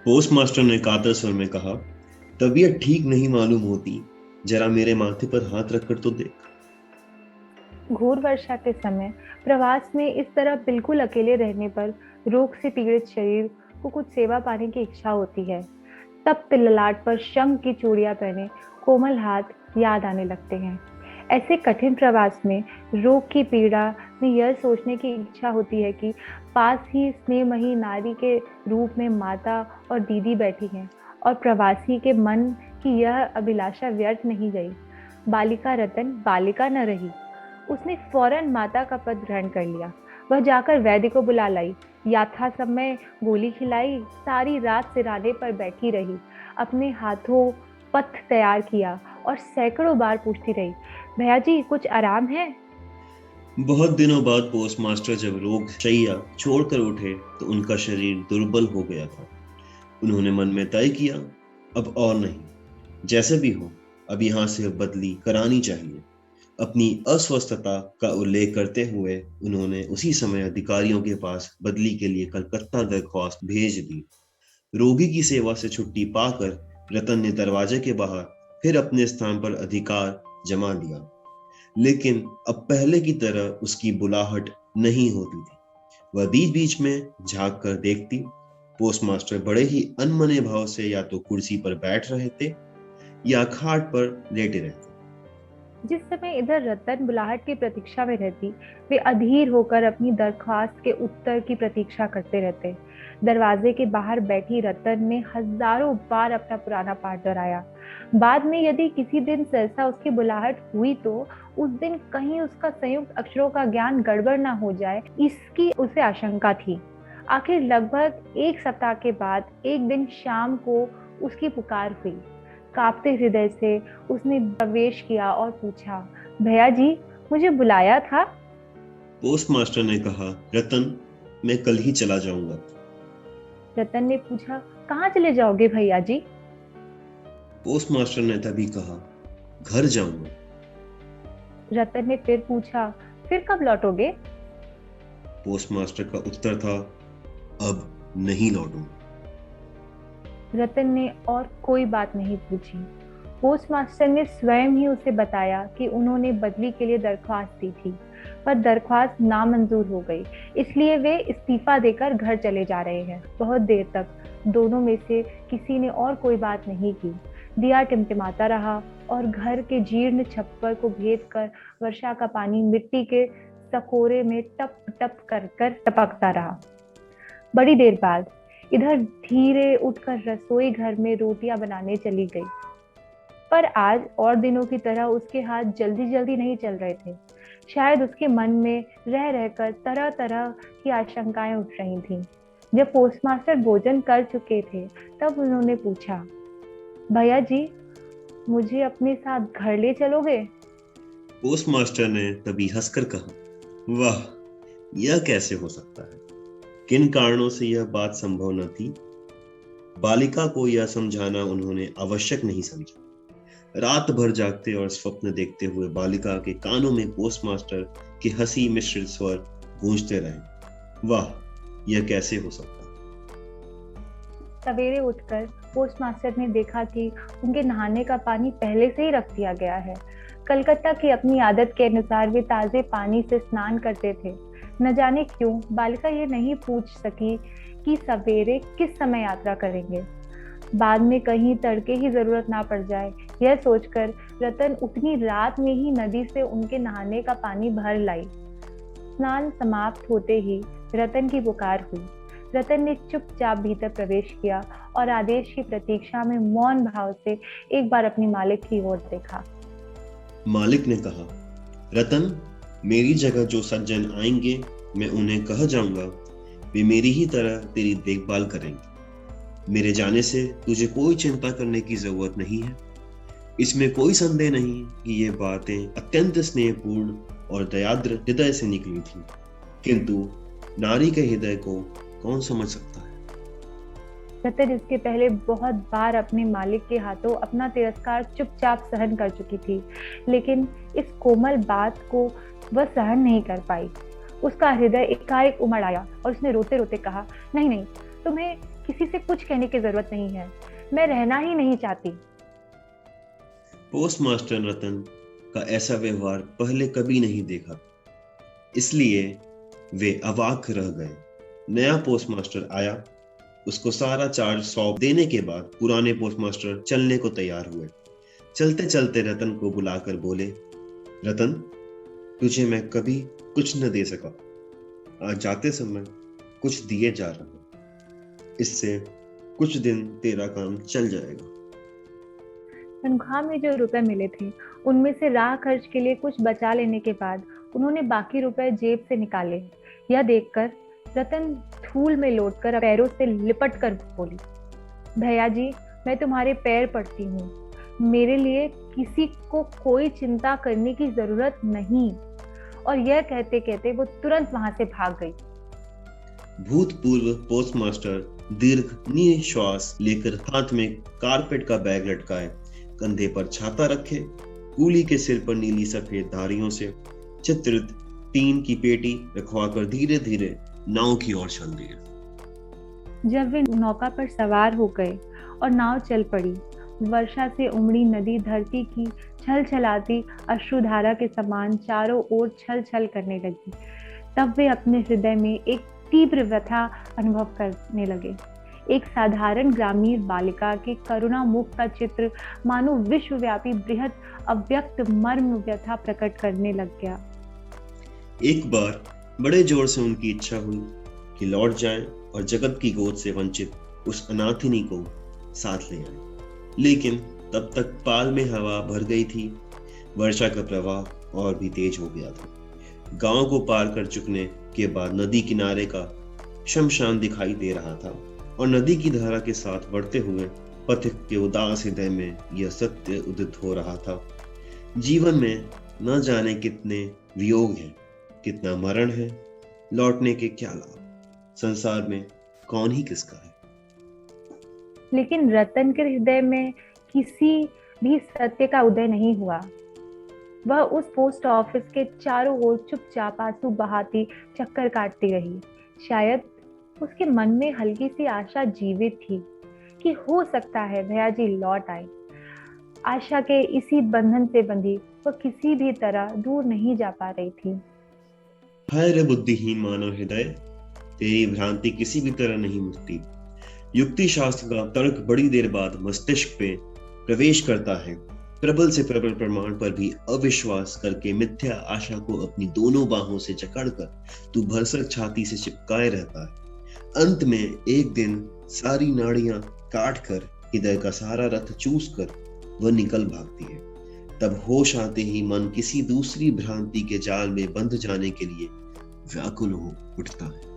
Postmaster ने कातर स्वर में कहा, तबीयत ठीक नहीं मालूम होती, जरा मेरे माथे पर हाथ रखकर तो देख। घोर वर्षा के समय प्रवास में इस तरह बिल्कुल अकेले रहने पर रोग से पीड़ित शरीर को कुछ सेवा पाने की इच्छा होती है। तब ललाट पर शंख की चूड़ियां पहने कोमल हाथ याद आने लगते हैं। ऐसे कठिन प्रवास में रोग की पीड़ा में यह सोचने की इच्छा होती है कि पास ही स्नेहमयी नारी के रूप में माता और दीदी बैठी हैं और प्रवासी के मन की यह अभिलाषा व्यर्थ नहीं गई। बालिका रतन बालिका न रही। उसने फौरन माता का पद ग्रहण कर लिया। वह जाकर वैद्य को बुला लाई, याथा समय गोली खिलाई, सारी रात सिराने पर बैठी रही, अपने हाथों पथ तैयार किया और सैकड़ों बार पूछती रही, भैया जी कुछ आराम है? बहुत दिनों बाद पोस्टमास्टर जब रोग शैया छोड़कर उठे तो उनका शरीर दुर्बल हो गया था। उन्होंने मन में तय किया, अब और नहीं, जैसे भी हो, अब यहाँ से बदली करानी चाहिए। अपनी अस्वस्थता का उल्लेख करते हुए उन्होंने उसी समय अधिकारियों के पास बदली के लिए कलकत्ता दरख्वास्त भेज दी। रोगी की सेवा से छुट्टी पाकर रतन ने दरवाजे के बाहर फिर अपने स्थान पर अधिकार जमा लिया, लेकिन अब पहले की तरह उसकी बुलाहट नहीं होती थी। वह बीच बीच में झांक कर देखती। पोस्टमास्टर बड़े ही अनमने भाव से या तो कुर्सी पर बैठ रहे थे या खाट पर लेटे रहते। जिस समय इधर रतन बुलाहट की प्रतीक्षा में रहती, वे अधीर होकर अपनी दरख्वास्त के उत्तर की प्रतीक्षा करते रहते। दरवाजे के बाहर बैठी रतन ने हजारों बार अपना पुराना पाठ दोहराया। बाद में यदि किसी दिन सहसा उसकी बुलाहट हुई तो उस दिन कहीं उसका संयुक्त अक्षरों का ज्ञान गड़बड़ ना हो जाए, इसकी उसे आशंका थी। आखिर लगभग एक सप्ताह के बाद एक दिन शाम को उसकी पुकार हुई। कांपते हृदय से उसने प्रवेश किया और पूछा, भैया जी मुझे बुलाया था? पोस्टमास्टर ने कहा, रतन, मैं कल ही चला जाऊंगा। रतन ने पूछा, कहाँ चले जाओगे भैया जी? पोस्टमास्टर ने तभी कहा, घर जाऊंगा। रतन ने फिर पूछा, फिर कब लौटोगे? पोस्टमास्टर का उत्तर था, अब नहीं लौटूंगा। रतन ने और कोई बात नहीं पूछी। पोस्टमास्टर ने स्वयं ही उसे बताया कि उन्होंने बदली के लिए दरख्वास्त दी थी, पर दरख्वास्त नामंजूर हो गई, इसलिए वे इस्तीफा देकर घर चले जा रहे हैं। बहुत देर तक दोनों में से किसी ने और कोई बात नहीं की। दिया टिमटिमाता रहा और घर के जीर्ण छप्पर को भेद कर वर्षा का पानी मिट्टी के सकोरे में टप टप कर कर टपकता रहा। बड़ी देर बाद इधर धीरे उठकर रसोई घर में रोटियां बनाने चली गई, पर आज और दिनों की तरह उसके हाथ जल्दी जल्दी नहीं चल रहे थे। शायद उसके मन में रह रहकर तरह तरह की आशंकाएं उठ रही थीं। जब पोस्टमास्टर भोजन कर चुके थे तब उन्होंने पूछा, भैया जी मुझे अपने साथ घर ले चलोगे? पोस्टमास्टर ने तभी हंसकर कहा, वाह, यह कैसे हो सकता है? किन कारणों से यह बात संभव न थी? बालिका को यह समझाना उन्होंने आवश्यक नहीं समझा। रात भर जागते और स्वप्न देखते हुए बालिका के कानों में पोस्टमास्टर के हंसी मिश्रित स्वर गूंजते रहे। वाह, यह कैसे हो सकता? सवेरे उठकर पोस्टमास्टर ने देखा कि उनके नहाने का पानी पहले से ही रख दिया गया है। कलकत्ता की अपनी आदत के अनुसार वे ताजे पानी से स्नान करते थे। न जाने क्यों बालिका ये नहीं पूछ सकी कि सवेरे किस समय यात्रा करेंगे। बाद में कहीं तड़के ही जरूरत ना पड़ जाए, यह सोचकर रतन उतनी रात में ही नदी से उनके नहाने का पानी भर लाई। स्नान समाप्त होते ही रतन की पुकार हुई। रतन ने चुपचाप भीतर प्रवेश किया और आदेश की प्रतीक्षा में मौन भाव से एक बार अपनी मालिक की ओर देखा। मालिक ने कहा, रतन, मेरी जगह जो सज्जन आएंगे मैं उन्हें कह जाऊंगा, वे मेरी ही तरह तेरी देखभाल करेंगे। मेरे जाने से तुझे कोई चिंता करने की जरूरत नहीं है। इसमें कोई संदेह नहीं कि ये बातें अत्यंत स्नेहपूर्ण और दयाद्र हृदय से निकली थी, किंतु नारी के हृदय को कौन समझ सकता है? रतन इसके पहले बहुत बार अपने मालिक के हाथों अपना तिरस्कार चुपचाप सहन कर चुकी थी, लेकिन इस कोमल बात को वह सहन नहीं कर पाई। उसका हृदय एकाएक उमड़ आया और उसने रोते रोते कहा, नहीं नहीं, तुम्हें किसी से कुछ कहने की जरूरत नहीं है। मैं रहना ही नहीं चाहती। पोस्टमास्टर रतन का ऐसा व्यवहार पहले कभी नहीं देखा, इसलिए वे अवाक रह गए। नया पोस्टमास्टर आया, उसको सारा चार्ज सौंप देने के बाद पुराने पोस्टमास्टर चलने को तैयार हुए। चलते चलते रतन को बुलाकर बोले, रतन, तुझे मैं कभी कुछ न दे सका, आज जाते समय कुछ दिए जा रहा हूं, इससे कुछ दिन तेरा काम चल जाएगा। तनख्वाह में जो रुपए मिले थे उनमें से राह खर्च के लिए कुछ बचा लेने के बाद उन्होंने बाकी रुपए जेब से निकाले। यह देखकर रतन धूल में लौटकर पैरों से लिपट कर बोली, भैया जी, मैं तुम्हारे पैर पड़ती हूँ, मेरे लिए किसी को कोई चिंता करने की जरूरत नहीं। और यह कहते कहते वो तुरंत वहां से भाग गई। भूतपूर्व पोस्टमास्टर दीर्घ निश्वास लेकर हाथ में कारपेट का बैग लटकाए, कंधे पर छाता रखे, कूली के सिर पर नीली सफेद धारियों से चित्रित टीन की पेटी रखवाकर धीरे धीरे नाव की ओर चल दिए। जब वे नौका पर सवार हो गए और नाव चल पड़ी, वर्षा से उमड़ी नदी धरती की छलछलाती अश्रुधारा के समान चारों ओर छल छल करने लगी। तब वे अपने हृदय में एक तीव्र व्यथा अनुभव करने लगे। एक साधारण ग्रामीण बालिका के करुणा मुख का चित्र मानो विश्वव्यापी बृहद अव्यक्त मर्म व्यथा प्रकट करने लग गया। एक बार बड़े जोर से उनकी इच्छा हुई कि लौट जाएं और जगत की गोद से वंचित उस अनाथिनी को साथ ले आए, लेकिन तब तक पाल में हवा भर गई थी। वर्षा का प्रवाह और भी तेज हो गया था। गांव को पार कर चुकने के बाद नदी किनारे का शमशान दिखाई दे रहा था और नदी की धारा के साथ बढ़ते हुए पथिक के उदास हृदय में यह सत्य उदित हो रहा था, जीवन में न जाने कितने वियोग हैं, कितना मरण है, लौटने के क्या लाभ, संसार में कौन ही किसका है। लेकिन रतन के हृदय में किसी भी सत्य का उदय नहीं हुआ। वह उस पोस्ट ऑफिस के चारों ओर चुपचाप आंसू बहाती चक्कर काटती रही। शायद उसके मन में हल्की सी आशा जीवित थी कि हो सकता है भैया जी लौट आए। आशा के इसी बंधन से बंधी वह किसी भी तरह दूर नहीं जा पा रही थी। हाय रे बुद्धिहीन मानव हृदय, तेरी भ्रांति किसी भी तरह नहीं मुझती। युक्ति शास्त्र का तर्क बड़ी देर बाद मस्तिष्क पे प्रवेश करता है। प्रबल से प्रबल प्रमाण पर भी अविश्वास करके मिथ्या आशा को अपनी दोनों बाहों से जकड़कर तू भरसक छाती से चिपकाए रहता है। अंत में एक दिन सारी नाड़ियां काट कर हृदय का सारा रथ चूस कर वह निकल भागती है। तब होश आते ही मन किसी दूसरी भ्रांति के जाल में बंध जाने के लिए व्याकुल हो उठता है।